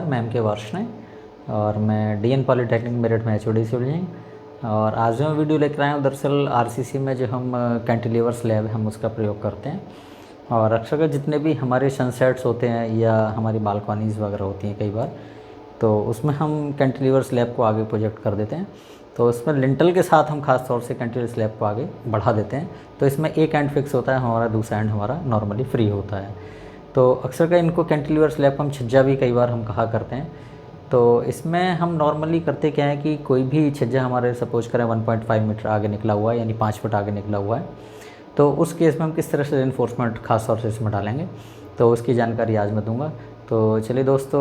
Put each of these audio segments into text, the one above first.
Ma'am के वर्ष ने और मैं डीएन पॉलीटेक्निक मेरठ में HOD से हैं। और आज जो मैं वीडियो लेकर आया हूँ दरअसल आरसीसी में जो हम कैंटिलीवर स्लैब हम उसका प्रयोग करते हैं। और अक्सर जितने भी हमारे सनसेट्स होते हैं या हमारी बालकनीज़ वगैरह होती हैं कई बार, तो उसमें हम कैंटिलीवर स्लैब को आगे प्रोजेक्ट कर देते हैं। तो उसमें लिंटल के साथ हम खास तौर से कैंटिलीवर स्लैब को आगे बढ़ा देते हैं। तो इसमें एक एंड फिक्स होता है हमारा, दूसरा एंड हमारा नॉर्मली फ्री होता है। तो अक्सर का इनको कैंटिलीवर स्लैब हम छज्जा भी कई बार हम कहा करते हैं। तो इसमें हम नॉर्मली करते क्या है कि कोई भी छज्जा हमारे सपोज करें 1.5 मीटर आगे निकला हुआ है, यानी 5 फुट आगे निकला हुआ है, तो उस केस में हम किस तरह से रेनफोर्समेंट खास तौर से इसमें डालेंगे, तो उसकी जानकारी आज मैं दूंगा। तो चलिए दोस्तों,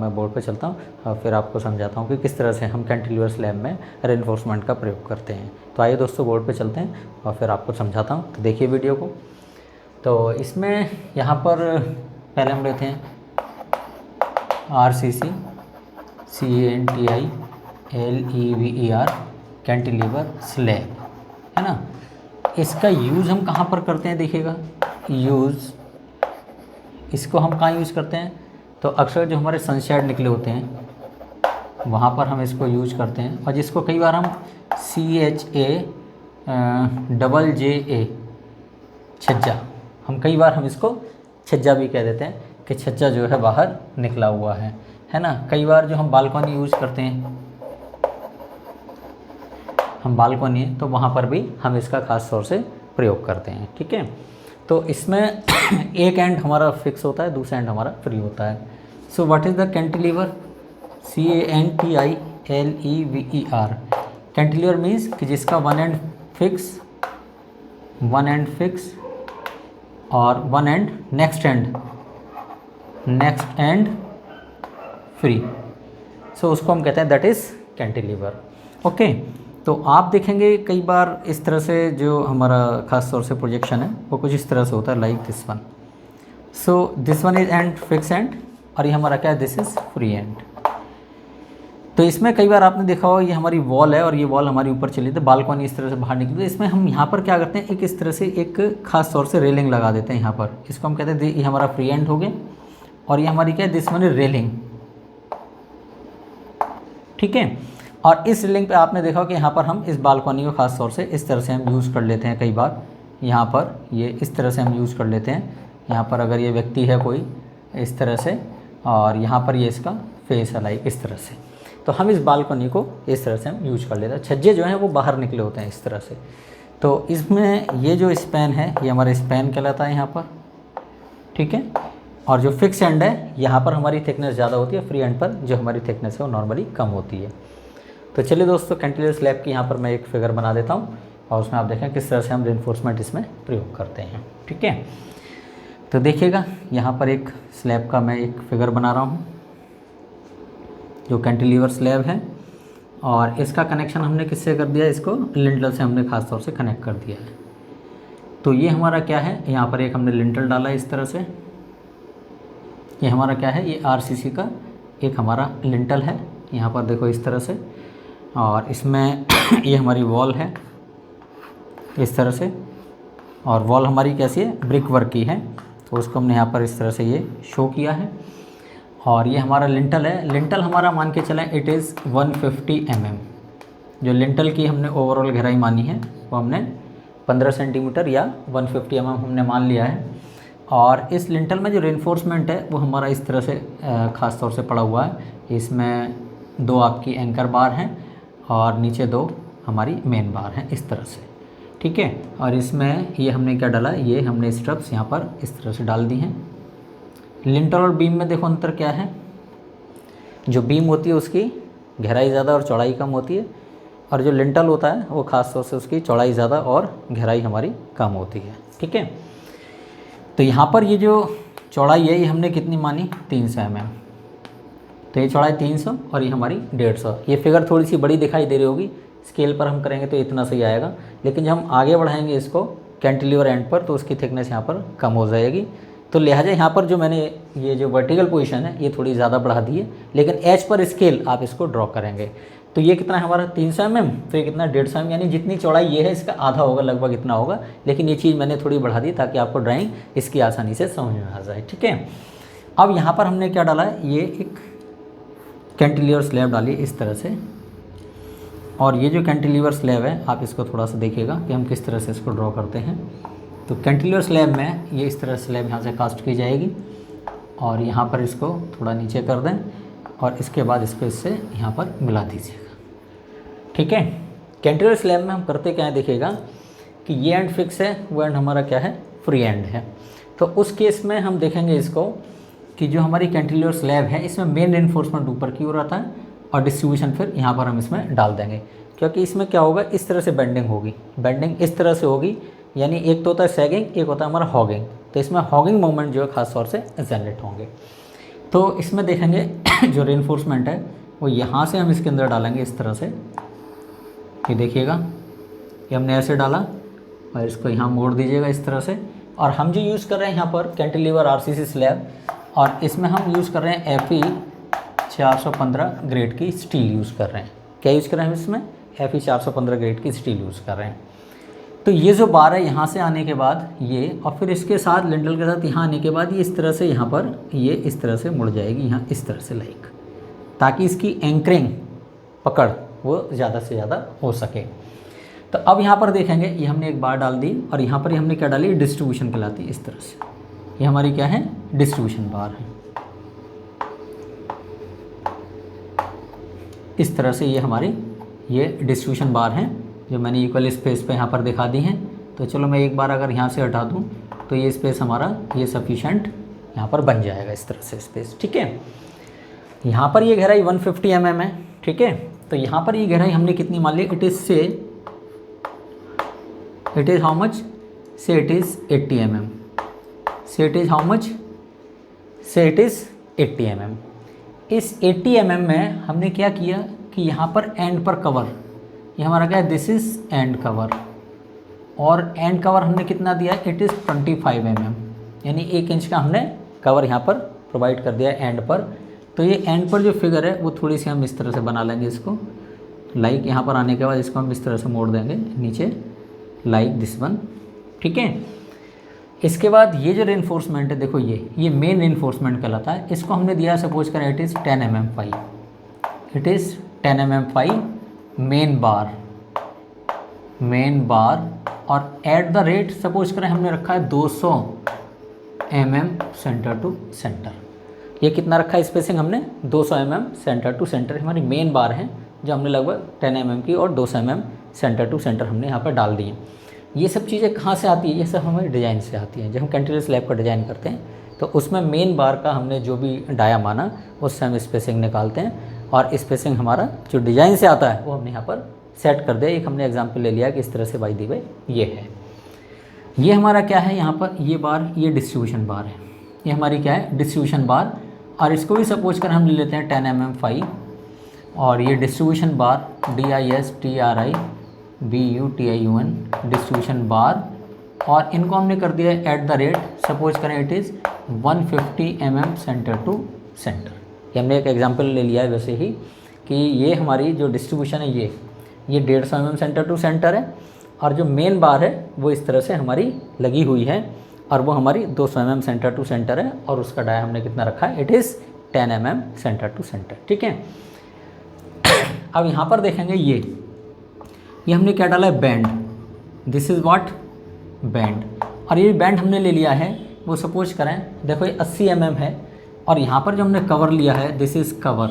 मैं बोर्ड पे चलता हूँ फिर आपको समझाता हूँ कि किस तरह से हम कैंटिलीवर स्लैब में रेनफोर्समेंट का प्रयोग करते हैं। तो आइए दोस्तों बोर्ड पे चलते हैं और फिर आपको समझाता हूँ। तो देखिए वीडियो को। तो इसमें यहाँ पर पहले हम लेते हैं RCC CANTILEVER कैंटिलीवर स्लैब, है ना। इसका यूज़ हम कहाँ पर करते हैं, देखिएगा यूज़ इसको हम कहाँ यूज़ करते हैं। तो अक्सर जो हमारे सनशेड निकले होते हैं वहाँ पर हम इसको यूज करते हैं। और जिसको कई बार हम CHAJA छज्जा, हम कई बार हम इसको छज्जा भी कह देते हैं कि छज्जा जो है बाहर निकला हुआ है ना। कई बार जो हम बालकनी यूज़ करते हैं, हम बालकनी है तो वहाँ पर भी हम इसका खास तौर से प्रयोग करते हैं, ठीक है। तो इसमें एक एंड हमारा फिक्स होता है, दूसरा एंड हमारा फ्री होता है। So what is the cantilever? CANTILEVER। Cantilever means कि जिसका वन एंड फिक्स और one end next end free. So उसको हम कहते हैं दैट इज़ कैंटिलीवर। ओके, तो आप देखेंगे कई बार इस तरह से जो हमारा खास तौर से प्रोजेक्शन है वो कुछ इस तरह से होता है, like this one. So this one is and fix and और ये हमारा क्या है, दिस इज़ फ्री एंड। तो इसमें कई बार आपने देखा होगा ये हमारी वॉल है और ये वॉल हमारी ऊपर चली थी, बालकनी इस तरह से बाहर निकली, तो इसमें हम यहाँ पर क्या करते हैं, एक इस तरह से एक खास तौर से रेलिंग लगा देते हैं यहाँ पर। इसको हम कहते हैं ये हमारा फ्री एंड हो गया और ये हमारी क्या है, दिस वन इज रेलिंग, ठीक है। और इस रेलिंग पे आपने देखा कि यहाँ पर हम इस बालकनी को खास तौर से इस तरह से हम यूज़ कर लेते हैं। कई बार यहाँ पर ये इस तरह से हम यूज़ कर लेते हैं। यहाँ पर अगर ये व्यक्ति है कोई इस तरह से और यहाँ पर ये इसका फेस है लाइक इस तरह से, तो हम इस बालकनी को इस तरह से हम यूज कर लेते हैं। छज्जे जो हैं वो बाहर निकले होते हैं इस तरह से। तो इसमें ये जो स्पैन है ये हमारा स्पैन कहलाता है यहाँ पर, ठीक है। और जो फिक्स एंड है यहाँ पर हमारी थिकनेस ज़्यादा होती है, फ्री एंड पर जो हमारी थिकनेस है वो नॉर्मली कम होती है। तो चलिए दोस्तों, कैंटिलीवर स्लैब की यहाँ पर मैं एक फिगर बना देता हूँ और उसमें आप देखें किस तरह से हम रेनफोर्समेंट इसमें प्रयोग करते हैं, ठीक है। तो देखिएगा यहाँ पर एक स्लैब का मैं एक फिगर बना रहा हूँ जो कैंटिलीवर स्लैब है, और इसका कनेक्शन हमने किससे कर दिया, इसको लिंटल से हमने खास तौर से कनेक्ट कर दिया है। तो ये हमारा क्या है, यहाँ पर एक हमने लिंटल डाला इस तरह से, ये हमारा क्या है, ये RCC का एक हमारा लिंटल है यहाँ पर देखो इस तरह से। और इसमें ये हमारी वॉल है इस तरह से, और वॉल हमारी कैसी है, ब्रिक वर्क की है, तो उसको हमने यहाँ पर इस तरह से ये शो किया है। और ये हमारा लिंटल है, लिंटल हमारा मान के चलें इट इज़ 150 mm। जो लिंटल की हमने ओवरऑल गहराई मानी है वो हमने 15 सेंटीमीटर या 150 mm हमने मान लिया है। और इस लिंटल में जो रेनफोर्समेंट है वो हमारा इस तरह से ख़ास तौर से पड़ा हुआ है। इसमें 2 आपकी एंकर बार हैं और नीचे 2 हमारी मेन बार हैं इस तरह से, ठीक है। और इसमें ये हमने क्या डाला, ये हमने स्ट्रप्स यहाँ पर इस तरह से डाल दी हैं। लिंटल और बीम में देखो अंतर क्या है, जो बीम होती है उसकी गहराई ज़्यादा और चौड़ाई कम होती है, और जो लिंटल होता है वो खास तौर से उसकी चौड़ाई ज़्यादा और गहराई हमारी कम होती है, ठीक है। तो यहाँ पर ये जो चौड़ाई है ये हमने कितनी मानी, 300 mm। तो ये चौड़ाई 300 और ये हमारी 150। ये फिगर थोड़ी सी बड़ी दिखाई दे रही होगी, स्केल पर हम करेंगे तो इतना सही आएगा, लेकिन जब हम आगे बढ़ाएंगे इसको कैंटिलीवर एंड पर तो उसकी थिकनेस यहाँ पर कम हो जाएगी। तो लिहाजा यहाँ पर जो मैंने ये जो वर्टिकल पोजीशन है ये थोड़ी ज़्यादा बढ़ा दी है, लेकिन एज पर स्केल आप इसको ड्रॉ करेंगे तो ये कितना है हमारा 300 mm, तो ये कितना 150 mm, यानी जितनी चौड़ाई ये है इसका आधा होगा, लगभग इतना होगा। लेकिन ये चीज़ मैंने थोड़ी बढ़ा दी ताकि आपको ड्राइंग इसकी आसानी से समझ में आ जाए, ठीक है। अब यहाँ पर हमने क्या डाला है, ये एक कैंटिलीवर स्लैब डालिए इस तरह से। और ये जो कैंटिलीवर स्लैब है आप इसको थोड़ा सा देखिएगा कि हम किस तरह से इसको ड्रॉ करते हैं। तो कैंटिलीवर स्लैब में ये इस तरह स्लैब यहाँ से कास्ट की जाएगी और यहाँ पर इसको थोड़ा नीचे कर दें और इसके बाद इसको इससे यहाँ पर मिला दीजिएगा। ठीक है, कैंटिलीवर स्लैब में हम करते क्या है देखिएगा कि ये एंड फिक्स है, वो एंड हमारा क्या है, फ्री एंड है। तो उस केस में हम देखेंगे इसको कि जो हमारी कैंटिलीवर स्लैब है इसमें मेन रेनफोर्समेंट ऊपर की ओर आता है और डिस्ट्रीब्यूशन फिर यहाँ पर हम इसमें डाल देंगे, क्योंकि इसमें क्या होगा, इस तरह से बेंडिंग होगी। बेंडिंग इस तरह से होगी, यानी एक तो होता है सैगिंग, एक होता है हमारा हॉगिंग। तो इसमें हॉगिंग मोमेंट जो है खास तौर से जनरेट होंगे। तो इसमें देखेंगे जो रेनफोर्समेंट है वो यहाँ से हम इसके अंदर डालेंगे इस तरह से। ये देखिएगा कि हमने ऐसे डाला और इसको यहाँ मोड़ दीजिएगा इस तरह से। और हम जो यूज़ कर रहे हैं यहाँ पर कैंटिलीवर आरसीसी स्लैब, और इसमें हम यूज़ कर रहे हैं FE 415 ग्रेड की स्टील यूज़ कर रहे हैं। क्या यूज़ कर रहे हैं हम इसमें, FE 415 ग्रेड की स्टील यूज़ कर रहे हैं। तो ये जो बार है यहाँ से आने के बाद ये, और फिर इसके साथ लिंटल के साथ यहाँ आने के बाद ये इस तरह से यहाँ पर ये इस तरह से मुड़ जाएगी यहाँ इस तरह से लाइक, ताकि इसकी एंकरिंग पकड़ वो ज़्यादा से ज़्यादा हो सके। तो अब यहाँ पर देखेंगे ये हमने एक बार डाल दी और यहाँ पर ये हमने क्या डाली, डिस्ट्रीब्यूशन कहलाती है इस तरह से। ये हमारी क्या है, डिस्ट्रीब्यूशन बार है। इस तरह से ये हमारी ये डिस्ट्रीब्यूशन बार हैं जो मैंने इक्वल स्पेस पे यहाँ पर दिखा दी हैं। तो चलो मैं एक बार अगर यहाँ से हटा दूँ तो ये स्पेस हमारा ये सफिशेंट यहाँ पर बन जाएगा इस तरह से स्पेस। ठीक है, यहाँ पर ये गहराई 150 mm है। ठीक है, तो यहाँ पर ये गहराई हमने कितनी मान ली, इट इज़ हाउ मच, से इट इज़ 80 mm, से इट इज़ हाउ मच, से इट इज़ 80 mm। इस 80 mm में हमने क्या किया कि यहाँ पर एंड पर कवर, ये हमारा क्या है, दिस इज़ एंड कवर, और एंड कवर हमने कितना दिया, इट इज़ 25 mm, यानी 1 इंच का हमने कवर यहाँ पर प्रोवाइड कर दिया एंड पर। तो ये एंड पर जो फिगर है वो थोड़ी सी हम इस तरह से बना लेंगे इसको, लाइक यहाँ पर आने के बाद इसको हम इस तरह से मोड़ देंगे नीचे, लाइक दिस वन। ठीक है, इसके बाद ये जो रेनफोर्समेंट है देखो ये मेन रेनफोर्समेंट कहलाता है। इसको हमने दिया सपोज करें it is 10 mm phi, it is 10 mm phi main bar, और एट द रेट सपोज करें हमने रखा है 200 mm सेंटर टू सेंटर। ये कितना रखा है स्पेसिंग हमने, 200 mm सेंटर टू सेंटर हमारी मेन बार है जो हमने लगभग 10 mm की, और 200 mm सेंटर टू सेंटर हमने यहाँ पर डाल दी है। ये सब चीज़ें कहाँ से आती है, ये सब हमारे डिज़ाइन से आती हैं। जब हम कैंटिलीवर स्लैब का डिज़ाइन करते हैं तो उसमें मेन बार का हमने जो भी डाया माना उससे हम स्पेसिंग निकालते हैं, और स्पेसिंग हमारा जो डिज़ाइन से आता है वो हमने यहाँ पर सेट कर दिया। एक हमने एग्जांपल ले लिया कि इस तरह से बाई दी बाई ये है। ये हमारा क्या है यहाँ पर, ये बार, ये डिस्ट्रीब्यूशन बार है, ये हमारी क्या है, डिस्ट्रीब्यूशन बार। और इसको भी सपोज कर हम ले लेते हैं 10 mm फाई, और ये distribution bar DISTRIBUTIUN distribution bar, और इनको हमने कर दिया एट द रेट सपोज करें it is 150 mm centre to centre. ये हमने एक एग्जांपल ले लिया है वैसे ही कि ये हमारी जो डिस्ट्रीब्यूशन है ये 150 mm सेंटर टू सेंटर है, और जो मेन बार है वो इस तरह से हमारी लगी हुई है, और वो हमारी 200 mm सेंटर टू सेंटर है, और उसका डाया हमने कितना रखा है, it is 10 mm centre to centre. ठीक है, अब यहाँ पर देखेंगे ये हमने क्या डाला है, band, this is what, band. और ये बैंड हमने ले लिया है वो सपोज करें देखो ये 80 mm है, और यहाँ पर जो हमने कवर लिया है दिस इज़ कवर,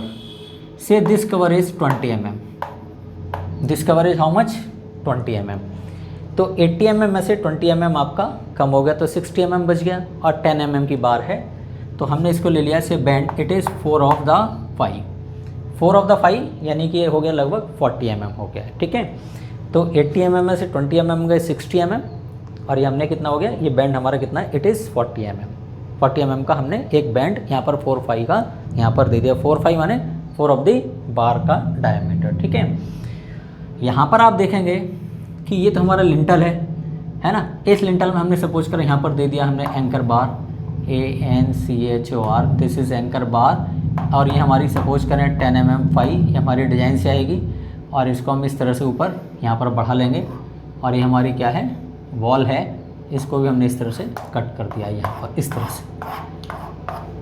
से this cover is 20 mm, this cover is how much, 20 mm। तो 80 mm में से 20 mm आपका कम हो गया तो 60 mm बच गया, और 10 mm की बार है तो हमने इसको ले लिया से band, it is 4 of the 5, 4 of the 5 यानी कि ये हो गया लगभग 40 mm हो गया। ठीक है, तो 80 mm में से 20 mm गए 60 mm, और ये हमने कितना हो गया, ये बैंड हमारा कितना है, इट इज़ 40 mm। 40 mm का हमने एक बैंड यहाँ पर 4/5 का यहाँ पर दे दिया, 4/5 माने 4 ऑफ द बार का डायमीटर। ठीक है, यहाँ पर आप देखेंगे कि ये तो हमारा लिंटल है ना। इस लिंटल में हमने सपोज कर यहाँ पर दे दिया हमने anchor bar, ANCHOR, this is anchor bar, और ये हमारी सपोज करें 10 mm फाई, ये हमारी डिज़ाइन से आएगी, और इसको हम इस तरह से ऊपर यहाँ पर बढ़ा लेंगे, और ये हमारी क्या है, वॉल है, इसको भी हमने इस तरह से कट कर दिया यहाँ पर इस तरह से।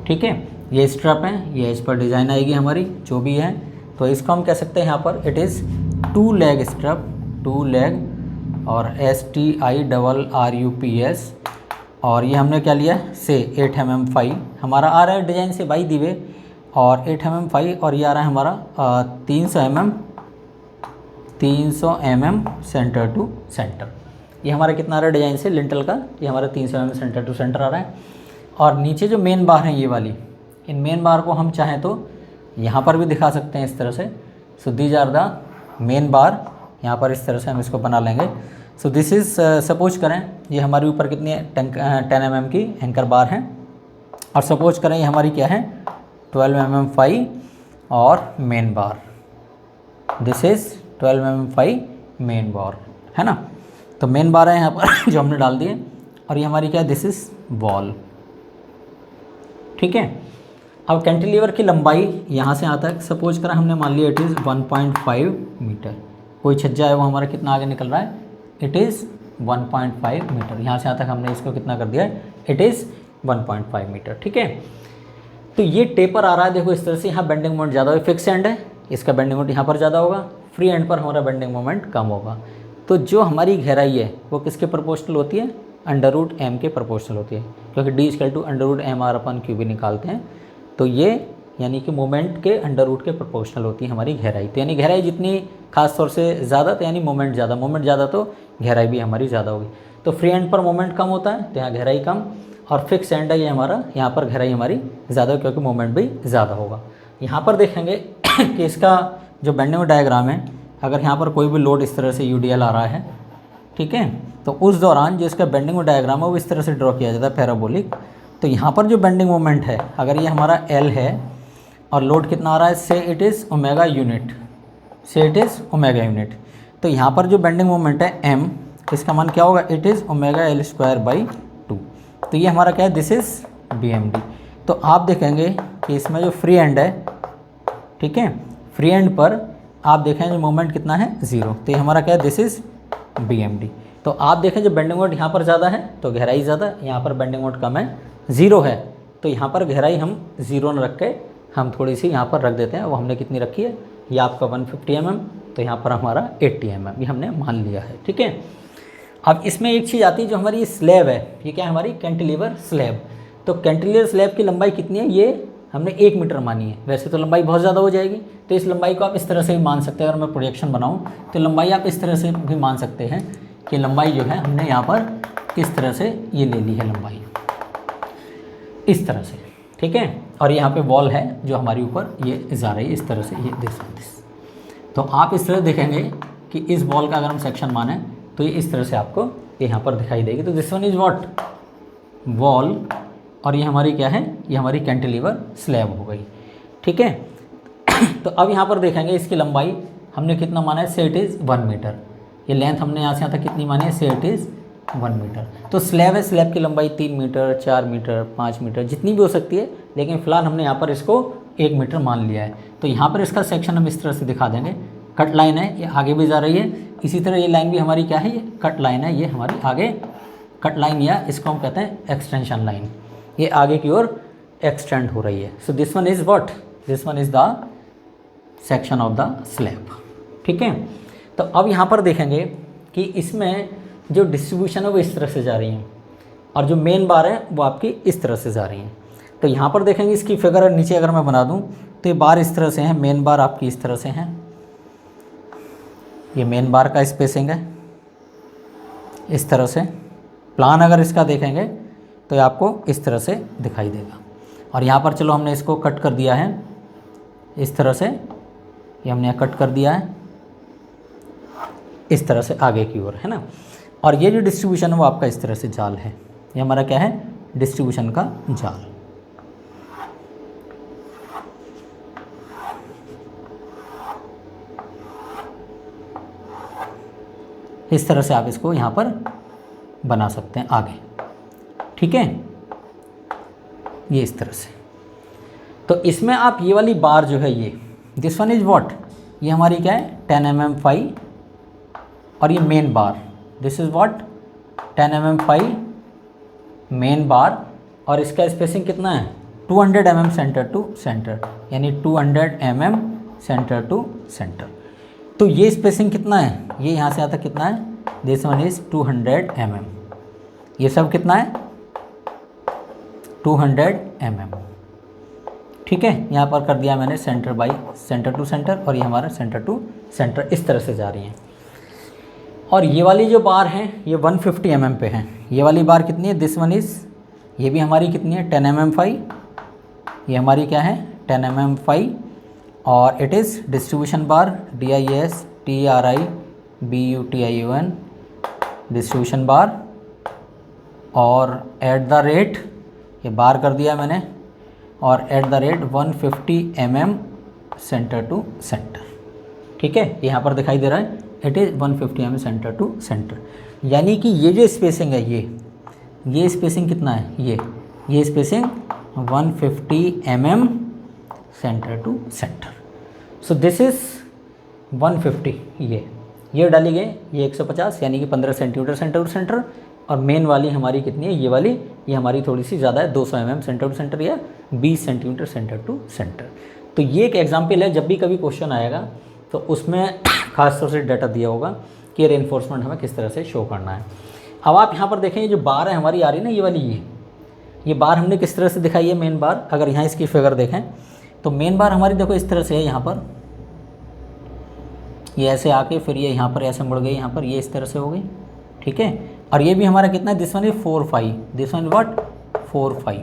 ठीक है, ये स्ट्रप है, ये इस पर डिज़ाइन आएगी हमारी जो भी है। तो इसको हम कह सकते हैं यहाँ पर इट इज़ 2 लेग स्ट्रप, 2 लेग और STIRRUPS। और ये हमने क्या लिया से 8 mm फाई हमारा आ रहा है डिज़ाइन से बाई दी वे, और 8 mm फाई, और ये आ रहा है हमारा 300 mm सेंटर टू सेंटर। ये हमारा कितना आ रहा है डिज़ाइन से लिंटल का, ये हमारा 300 mm सेंटर टू सेंटर आ रहा है। और नीचे जो मेन बार हैं ये वाली, इन मेन बार को हम चाहें तो यहाँ पर भी दिखा सकते हैं इस तरह से। So these are the main bar, यहाँ पर इस तरह से हम इसको बना लेंगे। सो दिस इज़ सपोज करें ये हमारे ऊपर कितनी है 10 mm की एंकर बार हैं, और सपोज करें ये हमारी क्या है 12 mm फाई और main bar. This is 12 mm phi main bar है ना। तो मेन बार है यहाँ पर जो हमने डाल दिए, और ये हमारी क्या है दिस इज़ वॉल। ठीक है, अब कैंटिलीवर की लंबाई यहाँ से यहाँ तक सपोज करा हमने मान लिया इट इज़ 1.5 मीटर। कोई छज्जा है वो हमारा कितना आगे निकल रहा है, इट इज़ 1.5 मीटर। यहाँ से यहाँ तक हमने इसको कितना कर दिया है, इट इज़ 1.5 मीटर। ठीक है, तो ये टेपर आ रहा है देखो इस तरह से। यहाँ बेंडिंग मोमेंट ज़्यादा है, फिक्स एंड है, इसका बेंडिंग मोमेंट यहाँ पर ज़्यादा होगा, फ्री एंड पर हमारा बेंडिंग मोमेंट कम होगा। तो जो हमारी गहराई है वो किसके प्रोपोर्शनल होती है, √m के प्रोपोर्शनल होती है, क्योंकि D = √mr/q भी निकालते हैं। तो ये यानी कि मोमेंट के √ के प्रोपोर्शनल होती है हमारी गहराई। तो यानी गहराई जितनी खास तौर से ज़्यादा तो यानी मोमेंट ज़्यादा, मोमेंट ज़्यादा तो गहराई भी हमारी ज़्यादा होगी। तो फ्री एंड पर मोमेंट कम होता है तो यहाँ गहराई कम, और फिक्स एंड है ये हमारा, यहाँ पर गहराई हमारी ज़्यादा क्योंकि मोमेंट भी ज़्यादा होगा। यहाँ पर देखेंगे कि इसका जो बेंडिंग डायग्राम है, अगर यहाँ पर कोई भी लोड इस तरह से UDL आ रहा है, ठीक है, तो उस दौरान जो इसका बेंडिंग डायग्राम है वो इस तरह से ड्रॉ किया जाता है पैराबोलिक। तो यहाँ पर जो बेंडिंग मोमेंट है, अगर ये हमारा L है और लोड कितना आ रहा है, से इट इज़ ओमेगा यूनिट, से इट इज़ ओमेगा यूनिट। तो यहाँ पर जो बेंडिंग मोमेंट है M, इसका मान क्या होगा, इट इज़ ओमेगा L²/2। तो ये हमारा क्या है, दिस इज़ BMD। तो आप देखेंगे कि इसमें जो फ्री एंड है, ठीक है, फ्री एंड पर आप देखें जो मोमेंट कितना है 0। तो ये हमारा क्या है, दिस इज़ BMD। तो आप देखें जो बेंडिंग मोमेंट यहाँ पर ज़्यादा है तो गहराई ज़्यादा, यहाँ पर बेंडिंग मोमेंट कम है 0 है, तो यहाँ पर गहराई हम 0 न रख के हम थोड़ी सी यहाँ पर रख देते हैं। वो हमने कितनी रखी है, ये आपका 150 mm, तो यहाँ पर हमारा 80 mm, ये हमने मान लिया है। ठीक है, अब इसमें एक चीज़ आती है जो हमारी स्लैब है, ये क्या है हमारी कैंटिलीवर स्लैब। तो कैंटिलीवर स्लैब की लंबाई कितनी है, ये हमने 1 मीटर मानी है। वैसे तो लंबाई बहुत ज़्यादा हो जाएगी, तो इस लंबाई को आप इस तरह से भी मान सकते हैं। अगर मैं प्रोजेक्शन बनाऊँ तो लंबाई आप इस तरह से भी मान सकते हैं कि लंबाई जो है हमने यहाँ पर इस तरह से ये ले ली है लंबाई, इस तरह से। ठीक है, और यहाँ पे वॉल है जो हमारी ऊपर ये जा रही है इस तरह से, ये दिस। तो आप इस तरह देखेंगे कि इस वॉल का अगर हम सेक्शन माने तो ये इस तरह से आपको ये यहाँ पर दिखाई देगी। तो this one is what, wall, और ये हमारी क्या है, ये हमारी कैंटिलीवर स्लैब हो गई। ठीक है, तो अब यहाँ पर देखेंगे इसकी लंबाई हमने कितना माना है, से इट इज़ 1 मीटर। ये लेंथ हमने यहाँ से यहाँ तक कितनी मानी है, से इट इज़ 1 मीटर। तो स्लैब है, स्लैब की लंबाई 3 मीटर, 4 मीटर, 5 मीटर जितनी भी हो सकती है, लेकिन फ़िलहाल हमने यहाँ पर इसको 1 मीटर मान लिया है। तो यहाँ पर इसका सेक्शन हम इस तरह से दिखा देंगे। कट लाइन है, ये आगे भी जा रही है, इसी तरह ये लाइन भी हमारी क्या है, ये कट लाइन है, ये हमारी आगे कट लाइन, या इसको हम कहते हैं एक्सटेंशन लाइन, ये आगे की ओर एक्सटेंड हो रही है। So this one is what, this one is the section of the slab. ठीक है, तो अब यहाँ पर देखेंगे कि इसमें जो डिस्ट्रीब्यूशन है वो इस तरह से जा रही है, और जो मेन बार है वो आपकी इस तरह से जा रही है। तो यहाँ पर देखेंगे इसकी फिगर नीचे अगर मैं बना दूँ तो ये बार इस तरह से हैं, मेन बार आपकी इस तरह से हैं, ये मेन बार का स्पेसिंग है इस तरह से। प्लान अगर इसका देखेंगे तो ये आपको इस तरह से दिखाई देगा। और यहाँ पर चलो हमने इसको कट कर दिया है इस तरह से, ये हमने यहाँ कट कर दिया है इस तरह से आगे की ओर, है ना। और ये जो डिस्ट्रीब्यूशन है वो आपका इस तरह से जाल है, ये हमारा क्या है, डिस्ट्रीब्यूशन का जाल। इस तरह से आप इसको यहाँ पर बना सकते हैं आगे। ठीक है, ये इस तरह से। तो इसमें आप ये वाली बार जो है, ये दिस वन इज़ व्हाट, ये हमारी क्या है 10 mm फाई, और ये main bar, this is what 10 mm phi main bar, और इसका स्पेसिंग कितना है 200 mm सेंटर टू सेंटर, यानी 200 mm सेंटर टू सेंटर। तो ये स्पेसिंग कितना है, ये यहाँ से आता कितना है, दिस वन इज 200 mm, ये सब कितना है 200 mm। ठीक है, यहाँ पर कर दिया मैंने centre by centre to centre, और ये हमारा सेंटर टू सेंटर इस तरह से जा रही हैं। और ये वाली जो बार है ये 150 mm पे है। ये वाली बार कितनी है, दिस वन इज़, ये भी हमारी कितनी है 10 mm फाई, ये हमारी क्या है 10 mm फाई, और it is distribution bar DISTRIBUTION distribution bar, और एट द रेट, ये बार कर दिया मैंने, और at the rate 150 mm centre to centre. ठीक है, यहाँ पर दिखाई दे रहा है it is 150 mm centre to centre, यानी कि ये जो स्पेसिंग है ये स्पेसिंग कितना है, ये spacing 150 mm centre to centre. So this is 150, ये डाली गई, ये 150 यानी कि 15 सेंटीमीटर सेंटर टू सेंटर, और मेन वाली हमारी कितनी है, ये वाली, ये हमारी थोड़ी सी ज़्यादा है 200 mm सेंटर टू सेंटर या 20 सेंटीमीटर सेंटर टू सेंटर। तो ये एक एग्जाम्पल है, जब भी कभी क्वेश्चन आएगा तो उसमें खास तौर से डाटा दिया होगा कि रेनफोर्समेंट हमें किस तरह से शो करना है। अब आप यहाँ पर देखें, ये जो बार है हमारी आ रही है ना, ये वाली, ये बार हमने किस तरह से दिखाई है, मेन बार। अगर यहाँ इसकी फिगर देखें तो मेन बार हमारी देखो इस तरह से है, यहाँ पर ये ऐसे आके फिर ये यहाँ पर ऐसे मुड़ गई, यहाँ पर ये इस तरह से हो गई। ठीक है, और ये भी हमारा कितना है, this one is 4-5, this one what 4-5।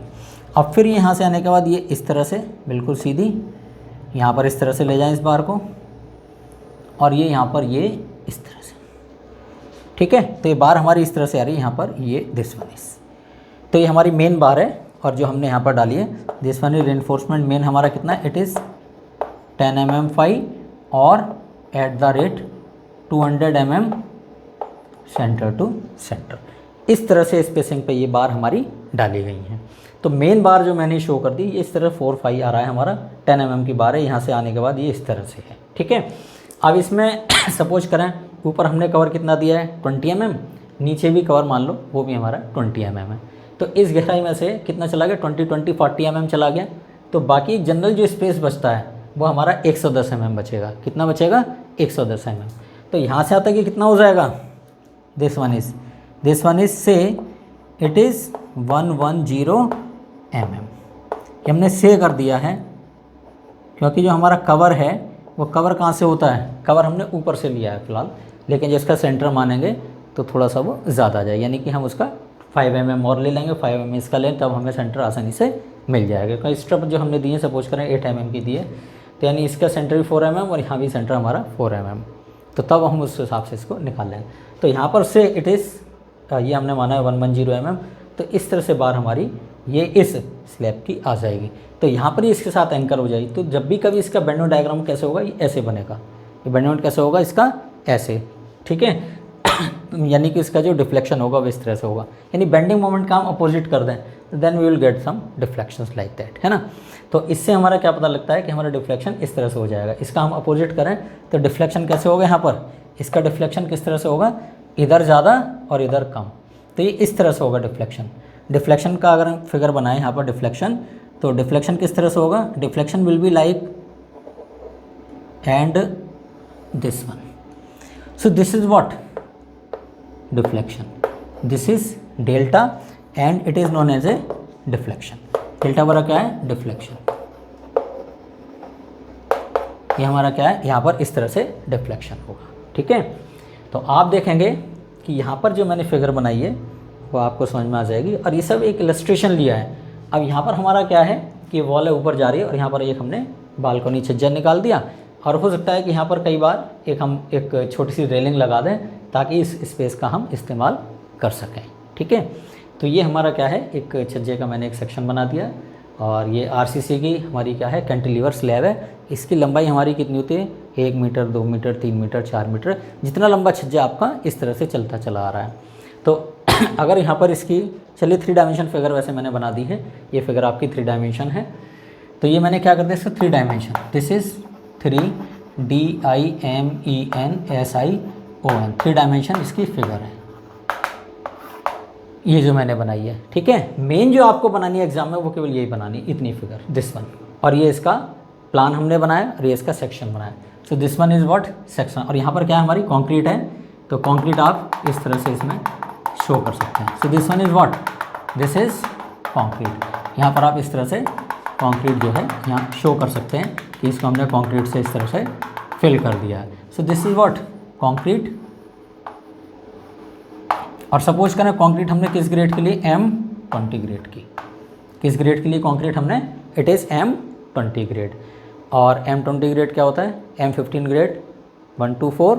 अब फिर यहाँ से आने के बाद ये इस तरह से बिल्कुल सीधी यहाँ पर इस तरह से ले जाएं इस बार को, और ये यहाँ पर ये इस तरह से। ठीक है, तो ये बार हमारी इस तरह से आ रही है, यहाँ पर ये दिस वन इज, तो ये हमारी मेन बार है, और जो हमने यहाँ पर डाली है this one is reinforcement main हमारा कितना है, इट इज़ 10 mm फाई, और at the rate 200 mm centre to centre. इस तरह से स्पेसिंग पे ये बार हमारी डाली गई हैं। तो मेन बार जो मैंने शो कर दी, ये इस तरह 4-5 आ रहा है हमारा, 10 mm की बार है, यहाँ से आने के बाद ये इस तरह से है। ठीक है, अब इसमें सपोज करें ऊपर हमने कवर कितना दिया है 20 mm, नीचे भी कवर मान लो वो भी हमारा 20 mm है, तो इस गहराई में से कितना चला गया 40 mm चला गया। तो बाकी जनरल जो स्पेस बचता है वो हमारा 110 mm बचेगा। कितना बचेगा 110 mm। तो यहाँ से आता कि कितना हो जाएगा, दिस वन इज से इट इज़ 110 mm। ये हमने से कर दिया है क्योंकि जो हमारा कवर है वो कवर कहाँ से होता है, कवर हमने ऊपर से लिया है फ़िलहाल, लेकिन जिसका सेंटर मानेंगे तो थोड़ा सा वो ज़्यादा आ जाए, यानी कि हम उसका 5 mm और ले लेंगे, 5 mm इसका लें, तब हमें सेंटर आसानी से मिल जाएगा। क्योंकि स्ट्रिप जो हमने दी है सपोज करें 8 mm की दी है, तो यानी इसका सेंटर भी 4 mm और यहाँ भी सेंटर हमारा 4 mm, तो तब हम उस हिसाब से इसको निकाल लेंगे। तो यहाँ पर से इट इज़, ये हमने माना है 110 mm, तो इस तरह से बार हमारी ये इस स्लैब की आ जाएगी। तो यहाँ पर ही इसके साथ एंकर हो जाएगी। तो जब भी कभी इसका बेंडिंग डायग्राम कैसे होगा, ये ऐसे बनेगा, ये बेंडिंग कैसे होगा इसका ऐसे। ठीक है, यानी कि इसका जो डिफ्लेक्शन होगा वो इस तरह से होगा, यानी बेंडिंग मोमेंट का हम अपोजिट कर दें, then we will get some deflections like that, है ना। तो इससे हमारा क्या पता लगता है कि हमारा डिफ्लेक्शन इस तरह से हो जाएगा। इसका हम अपोजिट करें तो डिफ्लेक्शन कैसे होगा, यहाँ पर इसका डिफ्लेक्शन किस तरह से होगा, इधर ज़्यादा और इधर कम, तो ये इस तरह से होगा डिफ्लेक्शन। डिफ्लेक्शन का अगर हम फिगर बनाएं यहाँ पर डिफ्लेक्शन, तो डिफ्लेक्शन किस तरह से होगा, deflection will be like and this one. So this is what deflection, this is delta and it is known as a deflection. Delta बड़ा क्या है, डिफ्लेक्शन। ये हमारा क्या है, यहाँ पर इस तरह से डिफ्लेक्शन होगा। ठीक है, तो आप देखेंगे कि यहाँ पर जो मैंने फिगर बनाई है वो आपको समझ में आ जाएगी, और ये सब एक इलस्ट्रेशन लिया है। अब यहाँ पर हमारा क्या है कि वॉल है ऊपर जा रही है, और यहाँ पर एक हमने बालकनी छज्जा निकाल दिया, और हो सकता है कि यहाँ पर कई बार हम एक छोटी सी रेलिंग लगा दें ताकि इस स्पेस का हम इस्तेमाल कर सकें। ठीक है, तो ये हमारा क्या है, एक छज्जे का मैंने एक सेक्शन बना दिया, और ये आरसीसी की हमारी क्या है कैंटिलीवर स्लैब है। इसकी लंबाई हमारी कितनी होती है, 1 मीटर, 2 मीटर, 3 मीटर, 4 मीटर, जितना लंबा छज्जा आपका इस तरह से चलता चला आ रहा है। तो अगर यहाँ पर इसकी, चलिए 3 डायमेंशन फिगर वैसे मैंने बना दी है, ये फिगर आपकी 3 डायमेंशन है। तो ये मैंने क्या कर दिया इसका 3 dimension, this is 3 DIMENSION, 3 dimension इसकी फिगर है। ये जो मैंने बनाई है, ठीक है। मेन जो आपको बनानी है एग्जाम में वो केवल यही बनानी, इतनी फिगर, दिस वन। और ये इसका प्लान हमने बनाया और ये इसका सेक्शन बनाया। So this one is what, section. और यहाँ पर क्या है हमारी, कंक्रीट है, तो कंक्रीट आप इस तरह से इसमें शो कर सकते हैं। So this one is what, this is concrete. यहाँ पर आप इस तरह से कंक्रीट जो है यहाँ शो कर सकते हैं कि इसको हमने कंक्रीट से इस तरह से फिल कर दिया है। सो दिस इज़ व्हाट, कंक्रीट। और सपोज करें कंक्रीट हमने किस ग्रेड के लिए, M20 ग्रेड की। किस ग्रेड के लिए कंक्रीट हमने, इट इज़ M20 ग्रेड। और M20 ग्रेड क्या होता है, M15 ग्रेड 1 to 4,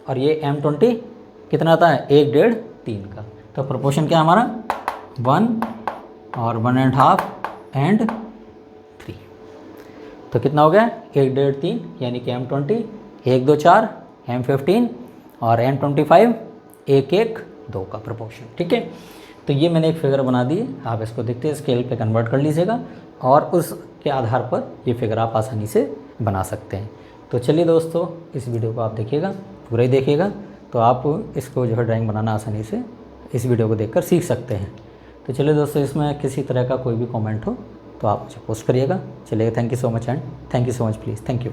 और ये M20 कितना आता है, 1, 1.5, 3 का। तो प्रोपोर्शन क्या है हमारा, 1 और 1.5 एंड 3। तो कितना हो गया, 1, 1.5, 3, यानी कि M20 1, 2, 4, M15 और M25 1, 1, 2 का प्रोपोर्शन, ठीक है। तो ये मैंने एक फिगर बना दी है, आप इसको देखते हैं स्केल पे कन्वर्ट कर लीजिएगा और उसके आधार पर ये फिगर आप आसानी से बना सकते हैं। तो चलिए दोस्तों, इस वीडियो को आप देखिएगा, पूरा ही देखिएगा, तो आप इसको जो है ड्राइंग बनाना आसानी से इस वीडियो को देखकर सीख सकते हैं। तो चलिए दोस्तों, इसमें किसी तरह का कोई भी कमेंट हो तो आप मुझे पोस्ट करिएगा। चलिए, thank you so much and thank you so much please, thank you.